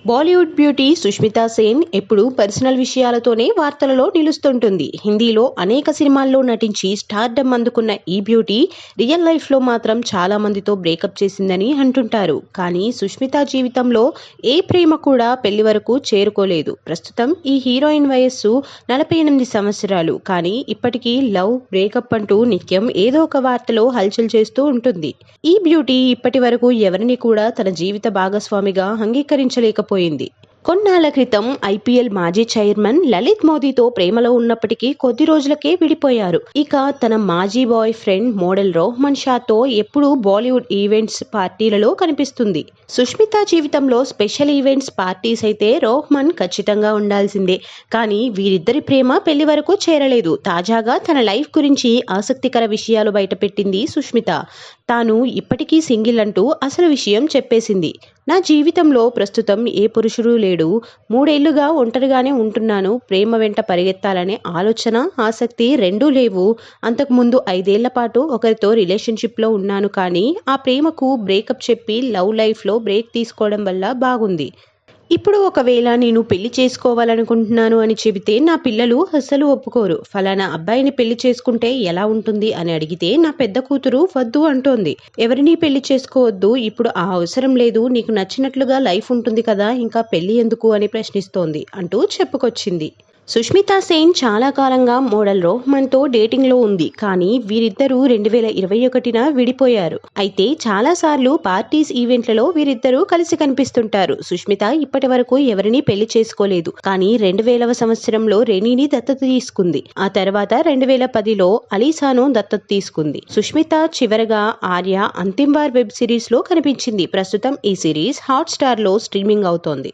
Bollywood beauty Sushmita Sen ఎప్పుడూ personal విషయాలతోనే వార్తలలో నిలుస్తుంటుంది. హిందీలో అనేక సినిమాల్లో నటించి స్టార్డమ్ అందుకున్న ఈ బ్యూటీ రియల్ లైఫ్లో మాత్రం చాలా మందితో బ్రేకప్ చేసిందని అంటుంటారు. కానీ సుష్మితా జీవితంలో ఏ ప్రేమ కూడా పెళ్లి వరకు చేరుకోలేదు. ప్రస్తుతం ఈ హీరోయిన్ వయస్సు 48 సంవత్సరాలు. కానీ ఇప్పటికీ లవ్, బ్రేకప్ అంటూ నిత్యం ఏదో ఒక వార్తలో హల్చల్ చేస్తూ ఉంటుంది. ఈ బ్యూటీ ఇప్పటి వరకు ఎవరిని కూడా తన జీవిత భాగస్వామిగా అంగీకరించలేకపోయింది. కొన్నాళ్ల క్రితం ఐపీఎల్ మాజీ చైర్మన్ లలిత్ మోదీతో ప్రేమలో ఉన్నప్పటికీ కొద్ది రోజులకే విడిపోయారు. ఇక తన మాజీ బాయ్ ఫ్రెండ్ మోడల్ రోహ్మన్ షాతో ఎప్పుడూ బాలీవుడ్ ఈవెంట్స్, పార్టీలలో కనిపిస్తుంది. సుష్మితా జీవితంలో స్పెషల్ ఈవెంట్స్, పార్టీస్ అయితే రోహ్మన్ ఖచ్చితంగా ఉండాల్సిందే. కానీ వీరిద్దరి ప్రేమ పెళ్లి వరకు చేరలేదు. తాజాగా తన లైఫ్ గురించి ఆసక్తికర విషయాలు బయటపెట్టింది సుష్మిత. తాను ఇప్పటికీ సింగిల్ అంటూ అసలు విషయం చెప్పేసింది. నా జీవితంలో ప్రస్తుతం ఏ పురుషుడు లేడు. 3 ఏళ్లుగా ఒంటరిగానే ఉంటున్నాను. ప్రేమ వెంట పరిగెత్తాలనే ఆలోచన, ఆసక్తి రెండూ లేవు. అంతకుముందు 5 ఏళ్ల పాటు ఒకరితో రిలేషన్షిప్లో ఉన్నాను. కానీ ఆ ప్రేమకు బ్రేకప్ చెప్పి లవ్ లైఫ్లో బ్రేక్ తీసుకోవడం వల్ల బాగుంది. ఇప్పుడు ఒకవేళ నేను పెళ్లి చేసుకోవాలనుకుంటున్నాను అని చెబితే నా పిల్లలు అస్సలు ఒప్పుకోరు. ఫలానా అబ్బాయిని పెళ్లి చేసుకుంటే ఎలా ఉంటుంది అని అడిగితే నా పెద్ద కూతురు వద్దు అంటోంది. ఎవరిని పెళ్లి చేసుకోవద్దు, ఇప్పుడు ఆ అవసరం లేదు, నీకు నచ్చినట్లుగా లైఫ్ ఉంటుంది కదా, ఇంకా పెళ్లి ఎందుకు అని ప్రశ్నిస్తోంది అంటూ చెప్పుకొచ్చింది. సుష్మితా సేన్ చాలా కాలంగా మోడల్ రోహ్మన్తో డేటింగ్లో ఉంది. కానీ వీరిద్దరూ 2021న విడిపోయారు. అయితే చాలాసార్లు పార్టీస్, ఈవెంట్లలో వీరిద్దరూ కలిసి కనిపిస్తుంటారు. సుష్మిత ఇప్పటి వరకు ఎవరినీ పెళ్లి చేసుకోలేదు. కానీ 2000వ సంవత్సరంలో రెనీని దత్తత తీసుకుంది. ఆ తర్వాత 2010లో అలీసాను దత్తత తీసుకుంది. సుష్మిత చివరగా Arya Antim war web series లో కనిపించింది. ప్రస్తుతం ఈ సిరీస్ హాట్ స్టార్ లో స్ట్రీమింగ్ అవుతోంది.